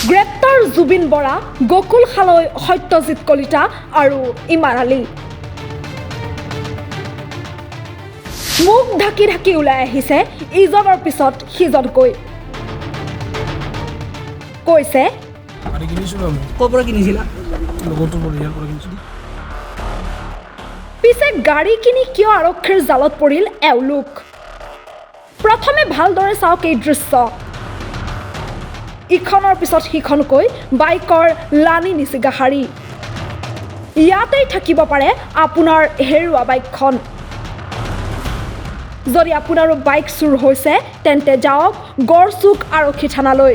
গ্ৰেপ্তাৰ জুবিন বৰা, গকুল হালৈ, সত্যজিৎ কলিতা আৰু ইমান আলী। মুখ ঢাকি ঢাকি ওলাই আহিছে ইজনৰ পিছত সিজনকৈ। কৈছে পিছে গাড়ী কিনি কিয় আৰক্ষীৰ জালত পৰিল এওঁলোক? প্ৰথমে ভালদৰে চাওক এই দৃশ্য। ইখনৰ পিছত সিখনকৈ বাইকৰ লানি নিচিগা শাৰী। ইয়াতেই থাকিব পাৰে আপোনাৰ হেৰুৱা বাইকখন। যদি আপোনাৰো বাইক চুৰ হৈছে তেন্তে যাওক গড়চুক আৰক্ষী থানালৈ।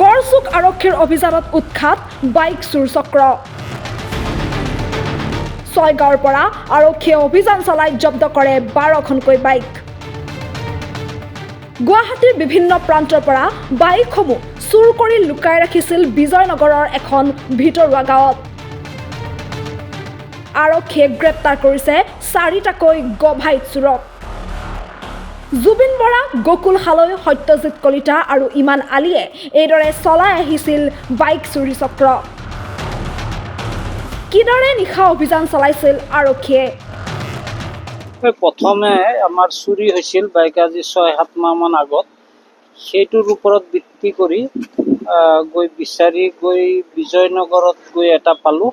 গড়চুক আৰক্ষীৰ অভিযানত উৎখাত বাইক চুৰ চক্ৰ। ছয়গাঁৱৰ পৰা আৰক্ষীয়ে অভিযান চলাই জব্দ কৰে 12খনকৈ বাইক। গুৱাহাটীৰ বিভিন্ন প্ৰান্তৰ পৰা বাইকসমূহ চুৰ কৰি লুকাই ৰাখিছিল বিজয়নগৰৰ এখন ভিতৰুৱা গাঁৱত। আৰক্ষীয়ে গ্ৰেপ্তাৰ কৰিছে 4টাকৈ গভাইট চোৰক। জুবিন বৰা, গকুল হালৈ, সত্যজিৎ কলিতা আৰু ইমান আলীয়ে এইদৰে চলাই আহিছিল বাইক চুৰি চক্ৰ। কিদৰে নিশা অভিযান চলাইছিল আৰক্ষীয়ে? প্ৰথমে আমাৰ চুৰি হৈছিল বাইক আজি 6-7 মাহমান আগত। সেইটোৰ ওপৰত ভিত্তি কৰি গৈ বিচাৰি গৈ বিজয়নগৰত গৈ এটা পালোঁ,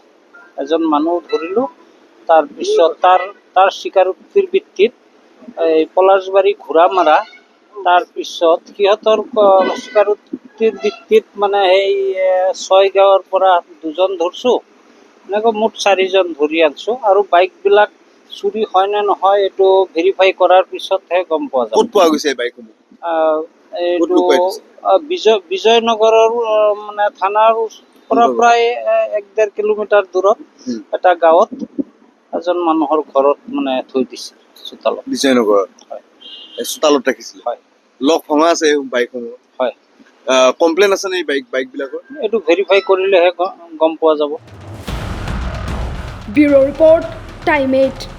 এজন মানুহ ধৰিলোঁ। তাৰপিছত তাৰ স্বীকাৰোক্তিৰ ভিত্তিত এই পলাশবাৰী ঘোঁৰামাৰা, তাৰপিছত সিহঁতৰ স্বীকাৰোক্তিৰ ভিত্তিত মানে সেই 6গাঁৱৰ পৰা 2জন ধৰিছোঁ, এনেকৈ মুঠ 4জন ধৰি আনিছোঁ। আৰু বাইকবিলাক চুৰি হয় নে নহয় এইটো ভেৰিফাই কৰাৰ পিছতহে গম পোৱা যাব। ক'ত পোৱা গৈছে বাইকসমূহ? এইটো বিজয়নগৰৰ মানে থানাৰ পৰা প্ৰায় 1-1.5 কিলোমিটাৰ দূৰত এটা গাঁৱত এজন মানুহৰ ঘৰত মানে থৈ দিছে চোতালত। বিজয়নগৰত? হয়। চোতালত ৰাখিছিল? হয়। লক ভঙা আছে এই বাইকসমূহ? হয়। কমপ্লেইন আছে নে এই বাইকবিলাকৰ? এইটো ভেৰিফাই কৰিলেহে গম পোৱা যাব। Bureau report, time 8।